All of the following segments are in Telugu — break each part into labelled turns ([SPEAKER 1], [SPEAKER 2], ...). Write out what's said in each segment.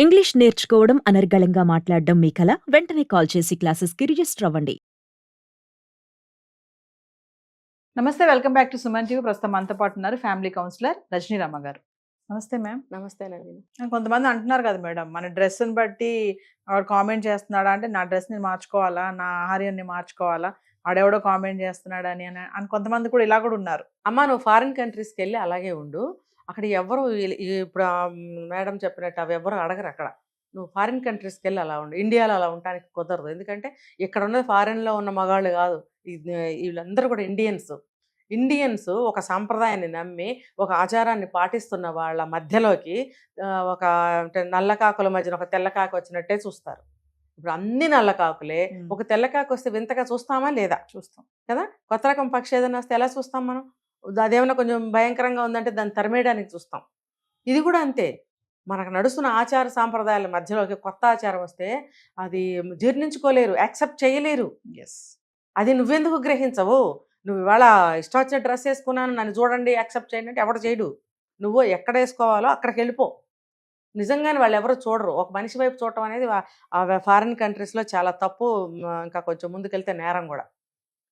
[SPEAKER 1] ఇంగ్లీష్ నేర్చుకోవడం అనర్గళంగా మాట్లాడడం మీ కల? వెంటనే కాల్ చేసి క్లాసెస్‌కి రిజిస్టర్ అవ్వండి.
[SPEAKER 2] నమస్తే, welcome back to Suman TV. ప్రస్తుతం మనతో పాటు ఉన్నారు ఫ్యామిలీ కౌన్సిలర్ రజనీరామ గారు. నమస్తే మ్యామ్.
[SPEAKER 3] నమస్తే నవీన్.
[SPEAKER 2] కొంతమంది అంటున్నారు కదా మేడం, మన డ్రెస్ని బట్టి వాడు కామెంట్ చేస్తున్నాడా అంటే నా డ్రెస్ని మార్చుకోవాలా, నా ఆహార్యాన్ని మార్చుకోవాలా, వాడెవడో కామెంట్ చేస్తున్నాడు అని అని కొంతమంది కూడా ఇలా కూడా ఉన్నారు.
[SPEAKER 3] అమ్మ, నువ్వు ఫారిన్ కంట్రీస్కి వెళ్ళి అలాగే ఉండు. అక్కడ ఎవరు ఇప్పుడు మేడం చెప్పినట్టు అవి ఎవరు అడగరు అక్కడ. నువ్వు ఫారిన్ కంట్రీస్కి వెళ్ళి అలా ఉండు. ఇండియాలో అలా ఉండడానికి కుదరదు. ఎందుకంటే ఇక్కడ ఉన్నది ఫారిన్లో ఉన్న మగాళ్ళు కాదు, వీళ్ళందరూ కూడా ఇండియన్స్ ఒక సాంప్రదాయాన్ని నమ్మి ఒక ఆచారాన్ని పాటిస్తున్న వాళ్ళ మధ్యలోకి ఒక అంటే నల్లకాకుల మధ్యన ఒక తెల్లకాకు వచ్చినట్టే చూస్తారు. ఇప్పుడు అన్ని నల్లకాకులే, ఒక తెల్లకాకు వస్తే వింతగా చూస్తామా లేదా? చూస్తాం కదా. కొత్త రకం పక్షి ఏదైనా వస్తే ఎలా చూస్తాం మనం? అదేమన్నా కొంచెం భయంకరంగా ఉందంటే దాన్ని తరిమేయడానికి చూస్తాం. ఇది కూడా అంతే. మనకు నడుస్తున్న ఆచార సాంప్రదాయాల మధ్యలోకి కొత్త ఆచారం వస్తే అది జీర్ణించుకోలేరు, యాక్సెప్ట్ చేయలేరు. అది నువ్వెందుకు గ్రహించవు? నువ్వు ఇవాళ ఇష్టం వచ్చిన డ్రెస్ వేసుకున్నాను, నన్ను చూడండి యాక్సెప్ట్ చేయండి అంటే ఎవడు చేయడు. నువ్వు ఎక్కడ వేసుకోవాలో అక్కడికి వెళ్ళిపో. నిజంగానే వాళ్ళు ఎవరు చూడరు. ఒక మనిషి వైపు చూడటం అనేది ఫారిన్ కంట్రీస్లో చాలా తప్పు. ఇంకా కొంచెం ముందుకెళ్తే నేరం కూడా.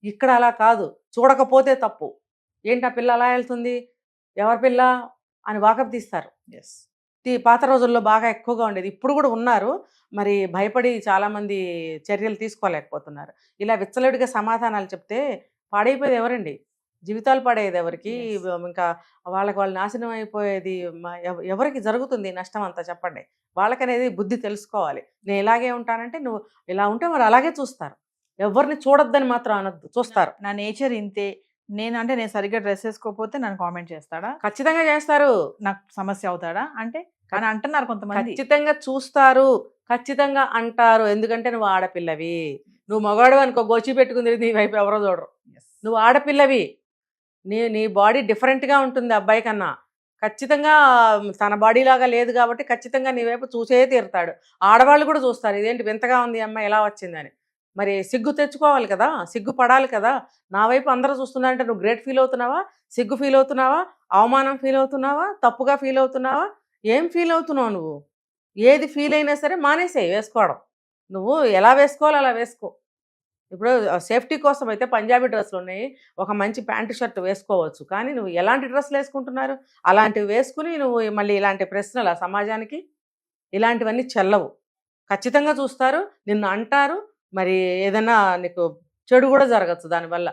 [SPEAKER 3] ఇక్కడ అలా కాదు, చూడకపోతే తప్పు. ఏంటి ఆ పిల్ల అలా వెళ్తుంది, ఎవరి పిల్ల అని వాకప్ తీస్తారు. పాత రోజుల్లో బాగా ఎక్కువగా ఉండేది, ఇప్పుడు కూడా ఉన్నారు. మరి భయపడి చాలామంది చర్యలు తీసుకోలేకపోతున్నారు. ఇలా విచ్చలవిడిగా సమాధానాలు చెప్తే పాడైపోయేది ఎవరండి? జీవితాలు పడేది ఎవరికి? ఇంకా వాళ్ళకి వాళ్ళు నాశనం అయిపోయేది ఎవరికి జరుగుతుంది నష్టం అంతా? చెప్పండి. వాళ్ళకనేది బుద్ధి తెలుసుకోవాలి. నేను ఇలాగే ఉంటానంటే నువ్వు ఇలా ఉంటే మరి అలాగే చూస్తారు. ఎవరిని చూడొద్దని మాత్రం అనొద్దు, చూస్తారు.
[SPEAKER 2] నా నేచర్ ఇంతే, నేను సరిగ్గా డ్రెస్ వేసుకోకపోతే నన్ను కామెంట్ చేస్తాడా?
[SPEAKER 3] ఖచ్చితంగా చేస్తారు.
[SPEAKER 2] నాకు సమస్య అవుతాడా అంటే కానీ అంటున్నారు కొంతమంది.
[SPEAKER 3] ఖచ్చితంగా చూస్తారు, ఖచ్చితంగా అంటారు. ఎందుకంటే నువ్వు ఆడపిల్లవి. నువ్వు మగాడు అనుకో, గోచి పెట్టుకుంది నీ వైపు ఎవరో చూడరు. నువ్వు ఆడపిల్లవి, నీ బాడీ డిఫరెంట్గా ఉంటుంది అబ్బాయి కన్నా. ఖచ్చితంగా తన బాడీ లాగా లేదు కాబట్టి ఖచ్చితంగా నీ వైపు చూసే తీరుతాడు. ఆడవాళ్ళు కూడా చూస్తారు, ఇదేంటి వింతగా ఉంది అమ్మాయి ఎలా వచ్చిందని. మరి సిగ్గు తెచ్చుకోవాలి కదా, సిగ్గు పడాలి కదా. నా వైపు అందరూ చూస్తున్నారంటే నువ్వు గ్రేట్ ఫీల్ అవుతున్నావా, సిగ్గు ఫీల్ అవుతున్నావా, అవమానం ఫీల్ అవుతున్నావా, తప్పుగా ఫీల్ అవుతున్నావా? ఏం ఫీల్ అవుతున్నావు నువ్వు? ఏది ఫీల్ అయినా సరే మానేసేయి వేసుకోవడం. నువ్వు ఎలా వేసుకోవాలో అలా వేసుకో. ఇప్పుడు సేఫ్టీ కోసం అయితే పంజాబీ డ్రెస్సులు ఉన్నాయి, ఒక మంచి ప్యాంటు షర్ట్ వేసుకోవచ్చు. కానీ నువ్వు ఎలాంటి డ్రెస్సులు వేసుకుంటున్నారు? అలాంటివి వేసుకుని నువ్వు మళ్ళీ ఇలాంటి ప్రశ్నలు ఆ సమాజానికి? ఇలాంటివన్నీ చెల్లవు. ఖచ్చితంగా చూస్తారు, నిన్ను అంటారు. మరి ఏదైనా నీకు చెడు కూడా జరగచ్చు దానివల్ల.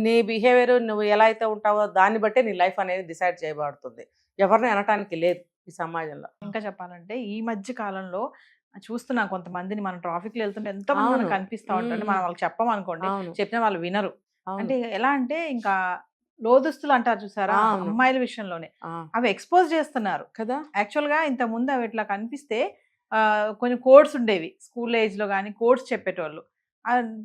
[SPEAKER 3] నీ బిహేవియర్ నువ్వు ఎలా అయితే ఉంటావో దాన్ని బట్టే నీ లైఫ్ అనేది డిసైడ్ చేయబడుతుంది. ఎవరిని అనటానికి లేదు ఈ సమాజంలో.
[SPEAKER 2] ఇంకా చెప్పాలంటే ఈ మధ్య కాలంలో చూస్తున్నాం కొంతమందిని, మనం ట్రాఫిక్లో వెళ్తుంటే ఎంతో మంది మనకు కనిపిస్తూ ఉంటారు. మనం వాళ్ళకి చెప్పమనుకోండి, చెప్పినా వాళ్ళు వినరు. అంటే ఎలా అంటే ఇంకా లోదుస్తులు అంటారు చూసారా, అమ్మాయిల విషయంలోనే అవి ఎక్స్పోజ్ చేస్తున్నారు కదా. యాక్చువల్ గా ఇంత ముందు అవి ఇట్లా కనిపిస్తే కొన్ని కోడ్స్ ఉండేవి, స్కూల్ ఏజ్ లో కానీ కోడ్స్ చెప్పేటోళ్ళు,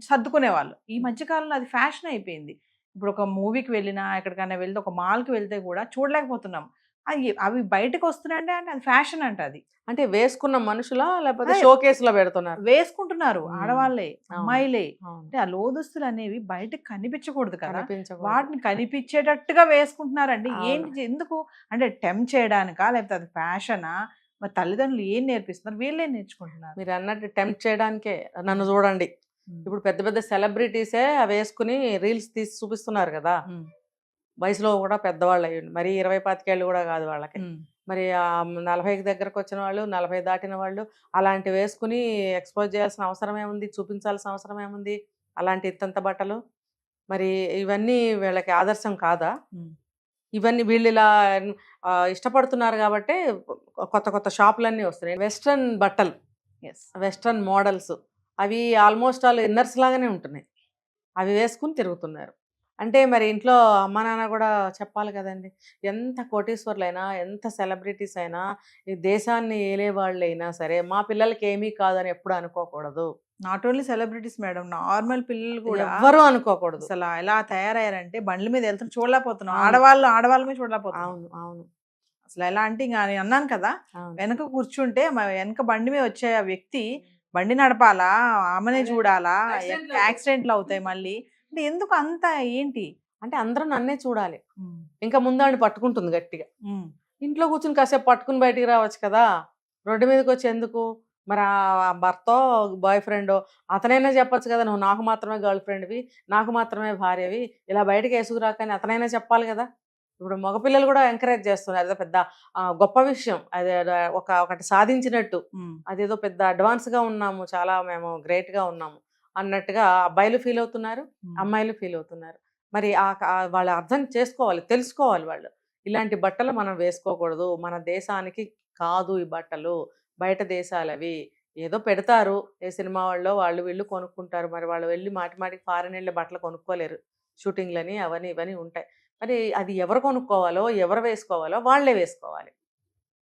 [SPEAKER 2] సర్దుకునేవాళ్ళు. ఈ మధ్యకాలంలో అది ఫ్యాషన్ అయిపోయింది. ఇప్పుడు ఒక మూవీకి వెళ్ళినా ఎక్కడికైనా వెళ్తే, ఒక మాల్కి వెళ్తే కూడా చూడలేకపోతున్నాం. అవి బయటకు వస్తున్నాయంటే అంటే అది ఫ్యాషన్ అంట. అది
[SPEAKER 3] అంటే వేసుకున్న మనుషులా లేకపోతే షో కేసులో పెడుతున్నారు?
[SPEAKER 2] వేసుకుంటున్నారు ఆడవాళ్ళే, అమ్మాయిలే. అంటే ఆ లోదుస్తులు అనేవి బయటకు కనిపించకూడదు కదా, వాటిని కనిపించేటట్టుగా వేసుకుంటున్నారండి. ఏంటి, ఎందుకు అంటే టెంప్ట్ చేయడానికా లేకపోతే అది ఫ్యాషనా? మరి తల్లిదండ్రులు ఏం నేర్పిస్తున్నారు, వీళ్ళేం నేర్చుకుంటున్నారు?
[SPEAKER 3] మీరు అన్నట్టు టెంప్ట్ చేయడానికే. నన్ను చూడండి, ఇప్పుడు పెద్ద పెద్ద సెలబ్రిటీసే వేసుకుని రీల్స్ తీసి చూపిస్తున్నారు కదా. వయసులో కూడా పెద్దవాళ్ళు అయ్యండి, మరి 20-25 ఏళ్ళు కూడా కాదు వాళ్ళకి. మరి 40కి దగ్గరకు వచ్చిన వాళ్ళు, 40 దాటిన వాళ్ళు అలాంటివి వేసుకుని ఎక్స్పోజ్ చేయాల్సిన అవసరం ఏముంది, చూపించాల్సిన అవసరం ఏముంది? అలాంటి ఇంతంత బట్టలు మరి ఇవన్నీ వీళ్ళకి ఆదర్శం కాదా? ఇవన్నీ వీళ్ళు ఇలా ఇష్టపడుతున్నారు కాబట్టి కొత్త కొత్త షాపులన్నీ వస్తున్నాయి. వెస్ట్రన్ బట్టలు, వెస్ట్రన్ మోడల్స్, అవి ఆల్మోస్ట్ ఆల్ ఇన్నర్స్ లాగానే ఉంటున్నాయి. అవి వేసుకుని తిరుగుతున్నారు. అంటే మరి ఇంట్లో అమ్మ నాన్న కూడా చెప్పాలి కదండి. ఎంత కోటీశ్వర్లైనా, ఎంత సెలబ్రిటీస్ అయినా, ఈ దేశాన్ని ఏలే వాళ్ళు అయినా సరే మా పిల్లలకి ఏమీ కాదని ఎప్పుడు అనుకోకూడదు.
[SPEAKER 2] Not only celebrities madam, normal పిల్లలు కూడా
[SPEAKER 3] ఎవ్వరూ అనుకోకూడదు.
[SPEAKER 2] అసలు ఎలా తయారయ్యారంటే బండ్ల మీద వెళ్తున్న చూడలేకపోతున్నాం, ఆడవాళ్ళ మీద చూడలేకపోతున్నాం.
[SPEAKER 3] అవును అవును.
[SPEAKER 2] అసలు ఎలా అంటే ఇంకా నేను అన్నాను కదా, వెనక కూర్చుంటే వెనక బండి మీద వచ్చే ఆ వ్యక్తి బండి నడపాలా, ఆమెనే చూడాలా, యాక్సిడెంట్లు అవుతాయి మళ్ళీ. అంటే ఎందుకు అంత ఏంటి
[SPEAKER 3] అంటే అందరూ నన్నే చూడాలి. ఇంకా ముందాడిని పట్టుకుంటుంది గట్టిగా. ఇంట్లో కూర్చుని కాసేపు పట్టుకుని బయటికి రావచ్చు కదా. రోడ్డు మీదకి వచ్చి ఎందుకు? మరి ఆ భర్తో బాయ్ ఫ్రెండో అతనైనా చెప్పొచ్చు కదా, నువ్వు నాకు మాత్రమే గర్ల్ ఫ్రెండ్వి, నాకు మాత్రమే భార్యవి, ఇలా బయటకు వేసుకురాకని అతనైనా చెప్పాలి కదా. ఇప్పుడు మగపిల్లలు కూడా ఎంకరేజ్ చేస్తున్నారు, అదే పెద్ద గొప్ప విషయం, అదే ఒకటి సాధించినట్టు, అదేదో పెద్ద అడ్వాన్స్గా ఉన్నాము, చాలా మేము గ్రేట్గా ఉన్నాము అన్నట్టుగా అబ్బాయిలు ఫీల్ అవుతున్నారు, అమ్మాయిలు ఫీల్ అవుతున్నారు. మరి వాళ్ళు అర్థం చేసుకోవాలి, తెలుసుకోవాలి వాళ్ళు. ఇలాంటి బట్టలు మనం వేసుకోకూడదు, మన దేశానికి కాదు ఈ బట్టలు, బయట దేశాలవి. ఏదో పెడతారు ఏ సినిమా వాళ్ళు వాళ్ళు వీళ్ళు కొనుక్కుంటారు, మరి వాళ్ళు వెళ్ళి మాటికి ఫారెన్ వెళ్ళి బట్టలు కొనుక్కోలేరు, షూటింగ్లని అవన్నీ ఇవన్నీ ఉంటాయి. మరి అది ఎవరు కొనుక్కోవాలో ఎవరు వేసుకోవాలో వాళ్ళే వేసుకోవాలి,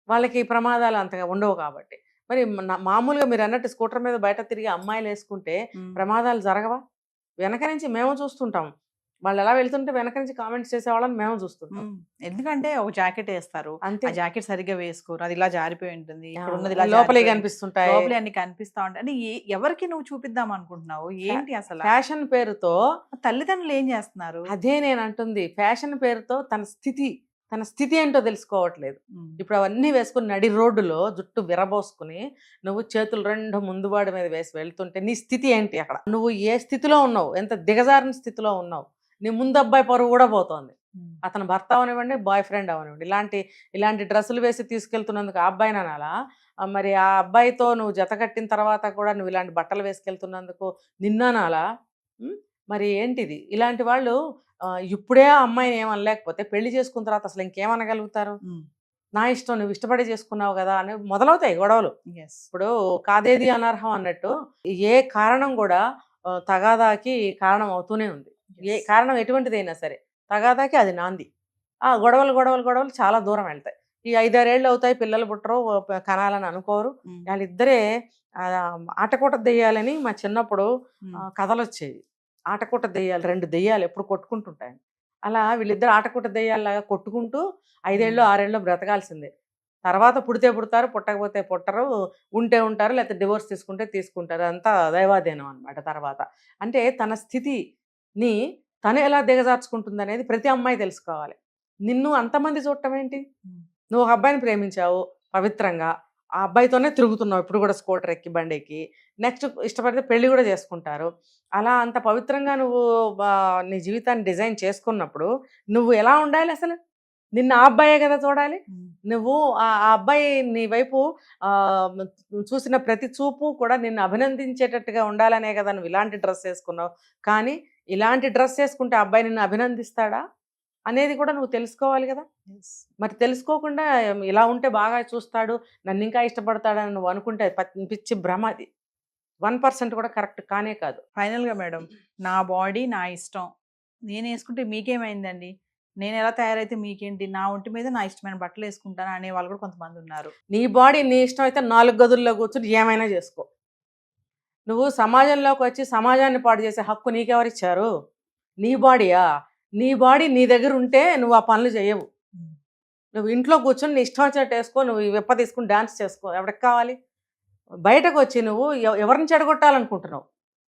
[SPEAKER 3] వాళ్ళకి ప్రమాదాలు అంతగా ఉండవు కాబట్టి. మరి మామూలుగా మీరు అన్నట్టు స్కూటర్ మీద బయట తిరిగి అమ్మాయిలు వేసుకుంటే ప్రమాదాలు జరగవా? వెనక నుంచి మేము చూస్తుంటాం, వాళ్ళు ఎలా వెళ్తుంటే వెనక నుంచి కామెంట్స్ చేసేవాళ్ళని మేము చూస్తుంటాం.
[SPEAKER 2] ఎందుకంటే ఒక జాకెట్ వేస్తారు,
[SPEAKER 3] అంతే,
[SPEAKER 2] ఆ జాకెట్ సరిగ్గా వేసుకోరు, అది ఇలా జారిపోయి ఉంటుంది, ఇక్కడ ఉన్నది ఇలా
[SPEAKER 3] లోపలి కనిపిస్తుంటాయి,
[SPEAKER 2] లోపలి అన్ని కనిపిస్తా ఉంటాయి. అంటే ఎవరికి నువ్వు చూపిద్దాం అనుకుంటున్నావు ఏంటి అసలు?
[SPEAKER 3] ఫ్యాషన్ పేరుతో
[SPEAKER 2] తల్లిదండ్రులు ఏం చేస్తున్నారు?
[SPEAKER 3] అదే నేను అంటుంది, ఫ్యాషన్ పేరుతో తన స్థితి ఏంటో తెలుసుకోవట్లేదు. ఇప్పుడు అవన్నీ వేసుకుని నడి రోడ్డులో జుట్టు విరబోసుకుని నువ్వు చేతులు రెండు ముందుబాడి మీద వేసి వెళ్తుంటే నీ స్థితి ఏంటి? అక్కడ నువ్వు ఏ స్థితిలో ఉన్నావు, ఎంత దిగజారిన స్థితిలో ఉన్నావు, నీ ముందు అబ్బాయి పరువు కూడా పోతోంది, అతను భర్త అవనివ్వండి బాయ్ ఫ్రెండ్ అవనివ్వండి. ఇలాంటి డ్రెస్సులు వేసి తీసుకెళ్తున్నందుకు ఆ అబ్బాయిని అనాలా? మరి ఆ అబ్బాయితో నువ్వు జత కట్టిన తర్వాత కూడా నువ్వు ఇలాంటి బట్టలు వేసుకెళ్తున్నందుకు నిన్ననాలా? మరి ఏంటిది? ఇలాంటి వాళ్ళు ఇప్పుడే ఆ అమ్మాయిని ఏమనలేకపోతే పెళ్లి చేసుకున్న తర్వాత అసలు ఇంకేమనగలుగుతారు? నా ఇష్టం, నువ్వు ఇష్టపడి చేసుకున్నావు కదా అని మొదలవుతాయి గొడవలు. ఇప్పుడు కాదేది అనర్హం అన్నట్టు ఏ కారణం కూడా తగాదాకి కారణం అవుతూనే ఉంది. ఏ కారణం ఎటువంటిదైనా సరే తగాదాకి అది నాంది. ఆ గొడవలు చాలా దూరం వెళ్తాయి. ఈ 5-6 ఏళ్ళు అవుతాయి, పిల్లలు పుట్టరు, కనాలని అనుకోరు. వాళ్ళిద్దరే ఆటకూట దెయ్యాలని మా చిన్నప్పుడు కథలు వచ్చేవి. ఆటకూట దెయ్యాలు, 2 దెయ్యాలు ఎప్పుడు కొట్టుకుంటుంటాయి. అలా వీళ్ళిద్దరు ఆటకూట దెయ్యాలలాగా కొట్టుకుంటూ 5 ఏళ్ళు 6 ఏళ్ళు బ్రతకాల్సిందే. తర్వాత పుడితే పుడతారు, పుట్టకపోతే పుట్టరు, ఉంటే ఉంటారు, లేకపోతే డివోర్స్ తీసుకుంటే తీసుకుంటారు. అంతా దైవాధీనం అనమాట. తర్వాత అంటే తన స్థితిని తను ఎలా దిగజార్చుకుంటుంది అనేది ప్రతి అమ్మాయి తెలుసుకోవాలి. నిన్ను అంతమంది చూడటం ఏంటి? నువ్వు ఒక అబ్బాయిని ప్రేమించావు పవిత్రంగా, ఆ అబ్బాయితోనే తిరుగుతున్నావు ఇప్పుడు కూడా, స్కూటర్ ఎక్కి బండి ఎక్కి, నెక్స్ట్ ఇష్టపడితే పెళ్లి కూడా చేసుకుంటారు. అలా అంత పవిత్రంగా నువ్వు నీ జీవితాన్ని డిజైన్ చేసుకున్నప్పుడు నువ్వు ఎలా ఉండాలి అసలు? నిన్ను ఆ అబ్బాయే కదా చూడాలి. నువ్వు ఆ అబ్బాయి నీ వైపు చూసిన ప్రతి చూపు కూడా నిన్ను అభినందించేటట్టుగా ఉండాలనే కదా నువ్వు ఇలాంటి డ్రెస్ వేసుకున్నావు. కానీ ఇలాంటి డ్రెస్ వేసుకుంటే అబ్బాయి నిన్ను అభినందిస్తాడా అనేది కూడా నువ్వు తెలుసుకోవాలి కదా. మరి తెలుసుకోకుండా ఇలా ఉంటే బాగా చూస్తాడు, నన్ను ఇంకా ఇష్టపడతాడని నువ్వు అనుకుంటే పిచ్చి భ్రమ. అది 1% కూడా కరెక్ట్ కానే కాదు.
[SPEAKER 2] ఫైనల్గా మేడం, నా బాడీ నా ఇష్టం, నేను వేసుకుంటే మీకేమైందండి, నేను ఎలా తయారైతే మీకేంటి, నా ఒంటి మీద నా ఇష్టమైన బట్టలు వేసుకుంటాను అనే వాళ్ళు కూడా కొంతమంది ఉన్నారు.
[SPEAKER 3] నీ బాడీ నీ ఇష్టం అయితే 4 గదుల్లో కూర్చుని ఏమైనా చేసుకో. నువ్వు సమాజంలోకి వచ్చి సమాజాన్ని పాడు చేసే హక్కు నీకెవరిచ్చారు? నీ బాడీయా? నీ బాడీ నీ దగ్గర ఉంటే నువ్వు ఆ పనులు చేయవు. నువ్వు ఇంట్లో కూర్చొని నీ ఇష్టం వచ్చినట్టు వేసుకో, నువ్వు విప్ప తీసుకుని డ్యాన్స్ చేసుకో, ఎవరికి కావాలి? బయటకు వచ్చి నువ్వు ఎవరిని చెడగొట్టాలనుకుంటున్నావు?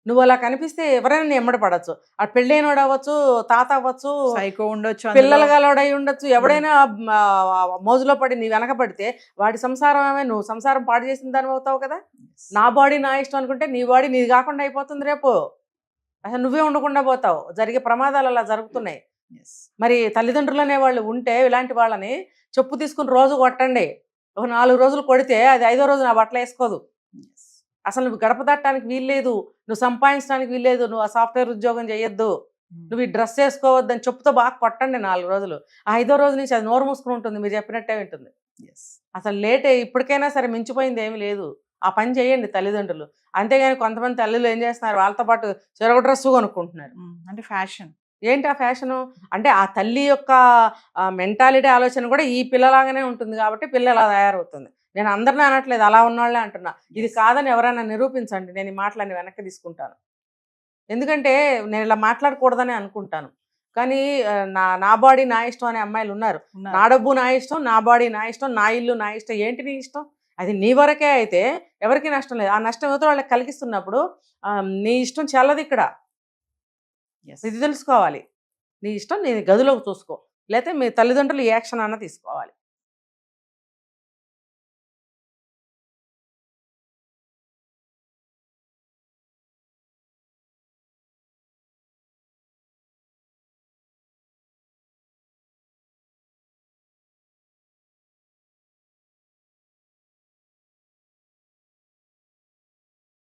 [SPEAKER 3] నువ్వు అలా కనిపిస్తే ఎవరైనా నీ ఎమ్మడి పడచ్చు. ఆ పెళ్ళైనోడు అవ్వచ్చు, తాత అవ్వచ్చు,
[SPEAKER 2] సైకో ఉండొచ్చు,
[SPEAKER 3] పిల్లలు గలవాడై ఉండొచ్చు, ఎవడైనా మోజులో పడి నీ వెనక పడితే వాడి సంసారం ఏమే, నువ్వు సంసారం పాడు చేసిన దాని అవుతావు కదా. నా బాడీ నా ఇష్టం అనుకుంటే నీ బాడీ నీది కాకుండా అయిపోతుంది రేపు, అసలు నువ్వే ఉండకుండా పోతావు. జరిగే ప్రమాదాలు అలా జరుగుతున్నాయి. మరి తల్లిదండ్రులు అనే వాళ్ళు ఉంటే ఇలాంటి వాళ్ళని చెప్పు తీసుకుని రోజు కొట్టండి. ఒక 4 రోజులు కొడితే అది 5వ రోజు నా బట్టలు వేసుకోదు. అసలు నువ్వు గడప తట్టడానికి వీల్లేదు, నువ్వు సంపాదించడానికి వీల్లేదు, నువ్వు ఆ సాఫ్ట్వేర్ ఉద్యోగం చేయొద్దు, నువ్వు ఈ డ్రెస్ వేసుకోవద్దు అని చెప్పుతో బాగా కొట్టండి 4 రోజులు. ఆ 5వ రోజు నుంచి అది నోరు మూసుకుని ఉంటుంది, మీరు చెప్పినట్టే వింటుంది. అసలు లేటే ఇప్పటికైనా సరే మించిపోయింది ఏమీ లేదు. ఆ పని చేయండి తల్లిదండ్రులు. అంతేగాని కొంతమంది తల్లులు ఏం చేస్తున్నారు, వాళ్ళతో పాటు చెరొక డ్రెస్సు కొనుక్కుంటున్నారు.
[SPEAKER 2] అంటే ఫ్యాషన్
[SPEAKER 3] ఏంటి ఆ ఫ్యాషను? అంటే ఆ తల్లి యొక్క మెంటాలిటీ ఆలోచన కూడా ఈ పిల్లలాగానే ఉంటుంది కాబట్టి పిల్ల అలా తయారవుతుంది. నేను అందరినీ అనట్లేదు, అలా ఉన్నవాళ్ళే అంటున్నా. ఇది కాదని ఎవరైనా నిరూపించండి, నేను ఈ మాటలన్నీ వెనక్కి తీసుకుంటాను. ఎందుకంటే నేను ఇలా మాట్లాడకూడదని అనుకుంటాను. కానీ నా బాడీ నా ఇష్టం అనే అమ్మాయిలు ఉన్నారు. నా డబ్బు నా ఇష్టం, నా బాడీ నా ఇష్టం, నా ఇల్లు నా ఇష్టం. ఏంటి నీ ఇష్టం? అది నీ వరకే అయితే ఎవరికి నష్టం లేదు. ఆ నష్టం ఎవరితో వాళ్ళకి కలిగిస్తున్నప్పుడు నీ ఇష్టం చెల్లదు ఇక్కడ. ఇది తెలుసుకోవాలి. నీ ఇష్టం నీ గదిలోకి చూసుకో, లేకపోతే మీ తల్లిదండ్రులు యాక్షన్ అన్న తీసుకోవాలి.